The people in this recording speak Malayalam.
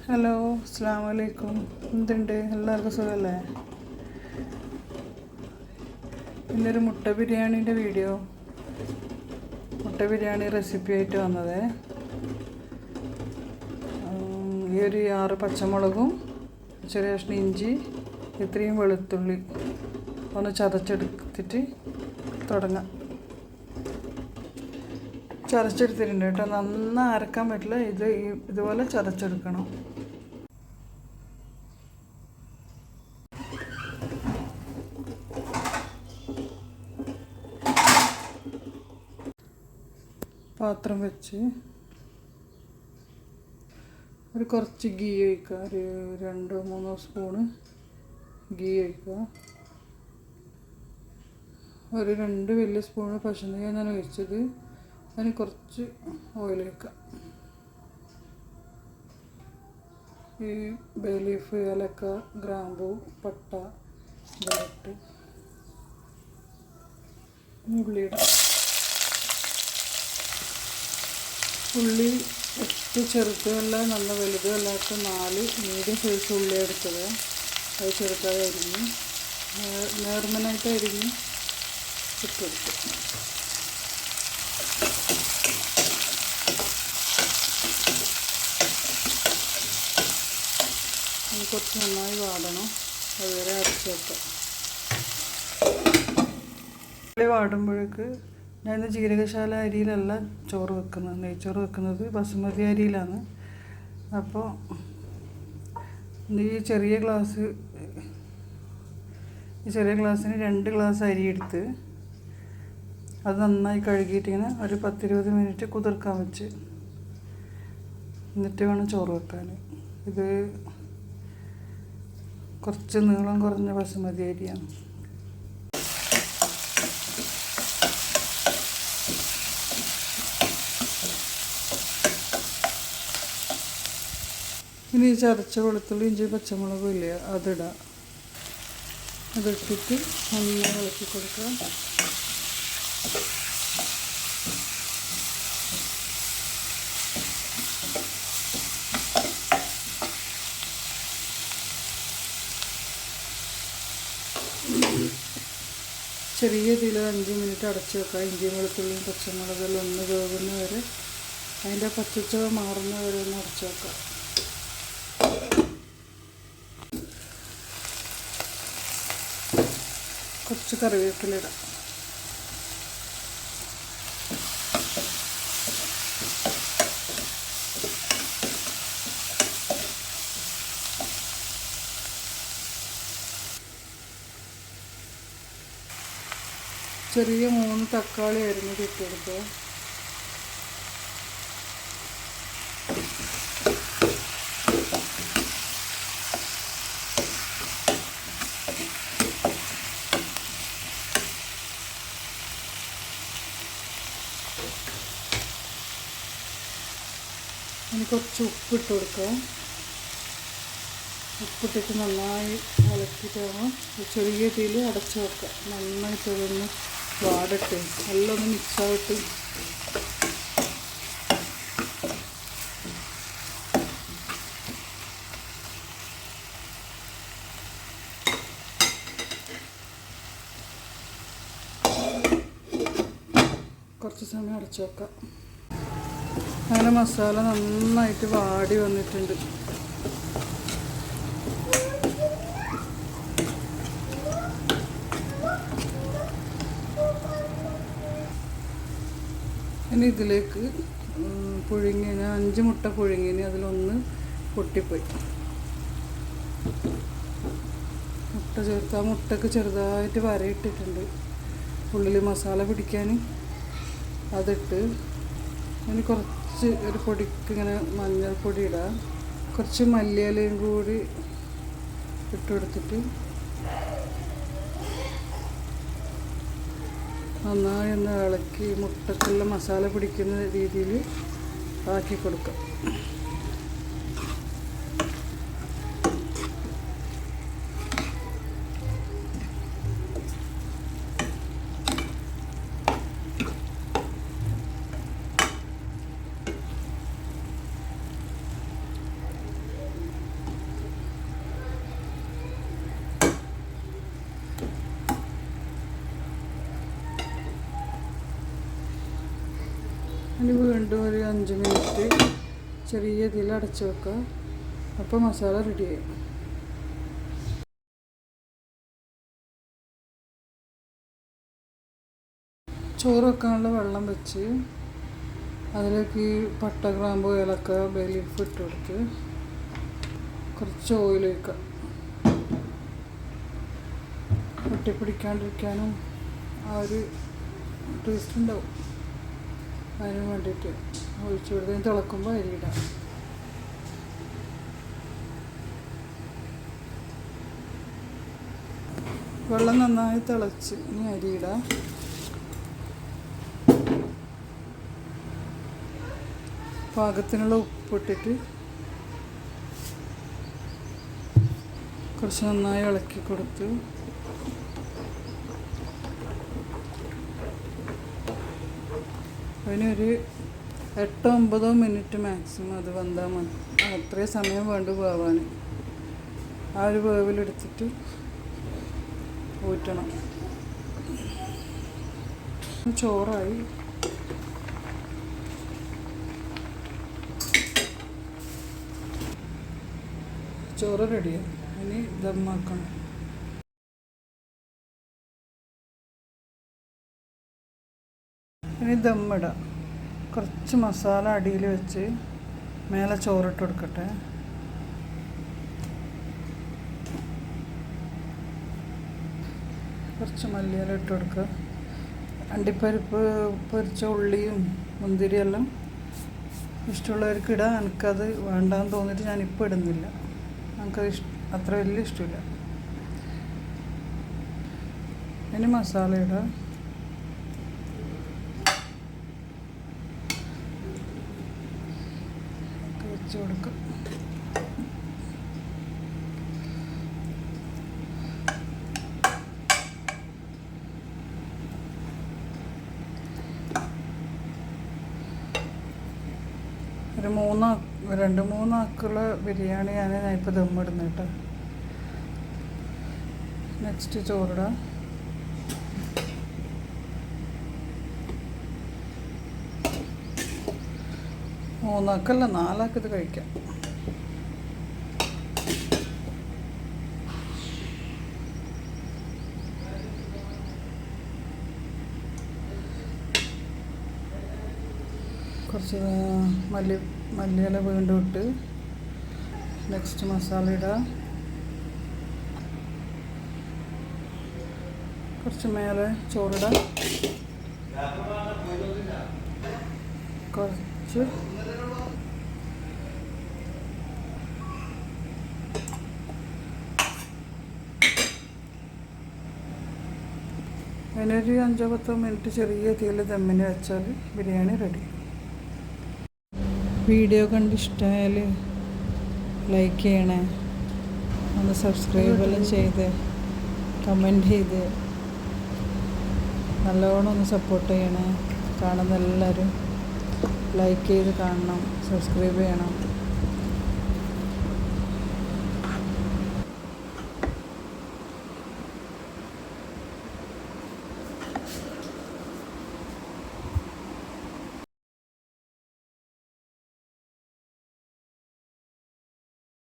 ഹലോ, അസ്സലാമു അലൈക്കും. എന്തുണ്ട്, എല്ലാവർക്കും സുഖമല്ലേ? ഇന്നൊരു മുട്ട ബിരിയാണീൻ്റെ വീഡിയോ, മുട്ട ബിരിയാണി റെസിപ്പി ആയിട്ട് വന്നത്. ഈ ഒരു 6 പച്ചമുളകും ചെറിയ കഷ്ണം ഇഞ്ചി, ഇത്രയും വെളുത്തുള്ളി ഒന്ന് ചതച്ചെടുത്തിട്ട് തുടങ്ങാം. ചതച്ചെടുത്തിട്ടുണ്ട് കേട്ടോ, നന്നായി അരക്കാൻ പറ്റില്ല. ഇതുപോലെ ചതച്ചെടുക്കണം. പാത്രം വെച്ച് ഒരു കുറച്ച് ഗീ ഒഴിക്കുക. ഒരു 2-3 സ്പൂണ് ഗീ ഒഴിക്കുക. ഒരു 2 വലിയ സ്പൂണ് പശുനെയ്യ് ഞാൻ ഒഴിച്ചത്. അതിന് കുറച്ച് ഓയിൽ ഒഴിക്കുക. ഈ ബേ ലീഫ്, ഏലക്ക, ഗ്രാമ്പൂ, പട്ട ഇട്ട് ഉള്ളിയിടാം. ഉള്ളി ഏറ്റവും ചെറുതല്ല, നല്ല വലുതല്ലാത്ത 4 മീഡിയം സൈസ് ഉള്ളി എടുത്തത്. അത് ചെറുതായി അരിഞ്ഞ് നേർമനായിട്ട് അരിഞ്ഞ് ഇട്ടെടുത്തു. കുറച്ച് നന്നായി വാടണം, അതുവരെ അരച്ച് വെക്കാം. ഉള്ളി വാടുമ്പോഴേക്ക് ഞാൻ ജീരകശാല അരിയിലല്ല ചോറ് വെക്കുന്നത്, നെയ്ച്ചോറ് വെക്കുന്നത് ബസുമതി അരിയിലാണ്. അപ്പോൾ ഈ ചെറിയ ഗ്ലാസ്സിന് 2 ഗ്ലാസ് അരി എടുത്ത് അത് നന്നായി കഴുകിയിട്ട് ഇങ്ങനെ ഒരു 10-20 മിനിറ്റ് കുതിർക്കാൻ വെച്ച്, എന്നിട്ട് വേണം ചോറ് വെക്കാൻ. ഇത് കുറച്ച് നീളം കുറഞ്ഞ ബസുമതി അരിയാണ്. ഇനി ചതച്ച വെളുത്തുള്ളി, ഇഞ്ചി, പച്ചമുളകും ഇല്ലേ, അതിടാം. അതിട്ടിട്ട് നന്നായി ഇളക്കി കൊടുക്കുക. ചെറിയ തീയിൽ 5 മിനിറ്റ് അടച്ച് വെക്കുക. ഇഞ്ചിയും വെളുത്തുള്ളിയും പച്ചമുളകെല്ലാം ഒന്ന് വേകുന്ന വരെ, അതിൻ്റെ പച്ചച്ചവ മാറുന്ന വരെ ഒന്ന് അടച്ച് വെക്കുക. കുറച്ച് കറിവേപ്പില ഇടാം. ചെറിയ 3 തക്കാളി അരിഞ്ഞത് ഇട്ടെടുക്കുക. അതിന് കുറച്ച് ഉപ്പിട്ട് കൊടുക്കുക. ഉപ്പിട്ടിട്ട് നന്നായി ഇളക്കിയിട്ടാകുമ്പോൾ ചെറിയ തീയിൽ അടച്ച് വെക്കുക. നന്നായിട്ട് അതൊന്ന് വാടട്ടെ, എല്ലാം ഒന്ന് മിക്സായിട്ട്. കുറച്ച് സമയം അടച്ച് വെക്കാം. അങ്ങനെ മസാല നന്നായിട്ട് വാടി വന്നിട്ടുണ്ട്. ഇനി ഇതിലേക്ക് ഞാൻ 5 മുട്ട പുഴുങ്ങിന്, അതിലൊന്ന് പൊട്ടിപ്പോയി. മുട്ട ചേർത്ത് ആ മുട്ടക്ക് ചെറുതായിട്ട് വരയിട്ടിട്ടുണ്ട് ഉള്ളിൽ മസാല പിടിക്കാൻ. അതിട്ട് ഇനി കുറച്ച് ഒരു പൊടിക്ക് ഇങ്ങനെ മഞ്ഞൾപ്പൊടി ഇടാം. കുറച്ച് മല്ലിയിലയും കൂടി ഇട്ടുകൊടുത്തിട്ട് നന്നായി ഒന്ന് ഇളക്കി മുട്ടക്കുള്ള മസാല പിടിക്കുന്ന രീതിയിൽ ആക്കി കൊടുക്കാം. ഇനി വീണ്ടും ഒരു 5 മിനിറ്റ് ചെറിയ ഇതിൽ അടച്ച് വെക്കുക. അപ്പോൾ മസാല റെഡിയായി. ചോറ് വെക്കാനുള്ള വെള്ളം വെച്ച് അതിലേക്ക് പട്ട, ഗ്രാമ്പു, ഏലക്ക, ബേ ലീഫ് ഇട്ട് കൊടുത്ത് കുറച്ച് ഓയിൽ ഒഴിക്കുക. ഒട്ടിപ്പിടിക്കാണ്ടിരിക്കാനും ആ ഒരു ടേസ്റ്റ് ഉണ്ടാവും. അതിന് വേണ്ടിയിട്ട് ഒഴിച്ചു കൊടുത്ത് തിളക്കുമ്പോൾ അരിയിടാം. വെള്ളം നന്നായി തിളച്ച് ഇനി അരിയിടാം. പാകത്തിനുള്ള ഉപ്പിട്ടിട്ട് കുറച്ച് നന്നായി ഇളക്കി കൊടുത്ത് അതിനൊരു 8-9 മിനിറ്റ് മാക്സിമം അത് വെന്താൽ മതി. അത്രയും സമയം വേണ്ട വേവാൻ. ആ ഒരു വേവിലെടുത്തിട്ട് ഊറ്റണം. ചോറായി. ചോറ് റെഡിയായി. ഇനി ദമ്മാക്കണം. ഇനി ദമ്മിടാം. കുറച്ച് മസാല അടിയിൽ വെച്ച് മേലെ ചോറിട്ട് കൊടുക്കട്ടെ. കുറച്ച് മല്ലിയില ഇട്ട് കൊടുക്കുക. അണ്ടിപ്പരിപ്പ് പൊരിച്ച ഉള്ളിയും മുന്തിരിയെല്ലാം ഇഷ്ടമുള്ളവർക്ക് ഇടാം. എനിക്കത് വേണ്ടാന്ന് തോന്നിയിട്ട് ഞാനിപ്പോൾ ഇടുന്നില്ല. നമുക്കത് അത്ര വലിയ ഇഷ്ടമില്ല. ഇനി മസാല ഇടാം. വെച്ച് കൊടുക്കാം. ഒരു 2-3 ആക്കുള്ള ബിരിയാണിയാണ് ഞാനിപ്പോൾ ദമ്മിടുന്നത് കേട്ടോ. നെക്സ്റ്റ് ചോറിടാം. മൂന്നാക്കല്ല 4 ആക്ക് ഇത് കഴിക്കാം. കുറച്ച് മല്ലിയില വീണ്ടും ഇട്ട് നെക്സ്റ്റ് മസാല ഇടാം. കുറച്ച് മേലെ ചോറിടാം. കുറച്ച് അതിനൊരു 5-10 മിനിറ്റ് ചെറിയ തീയിൽ ദമ്മിന് വെച്ചാൽ ബിരിയാണി റെഡി. വീഡിയോ കണ്ടിഷ്ടമായാൽ ലൈക്ക് ചെയ്യണേ, ഒന്ന് സബ്സ്ക്രൈബ് എല്ലാം ചെയ്ത് കമൻറ്റ് ചെയ്ത് നല്ലോണം ഒന്ന് സപ്പോർട്ട് ചെയ്യണേ. കാണുന്ന എല്ലാവരും ലൈക്ക് ചെയ്ത് കാണണം, സബ്സ്ക്രൈബ് ചെയ്യണം.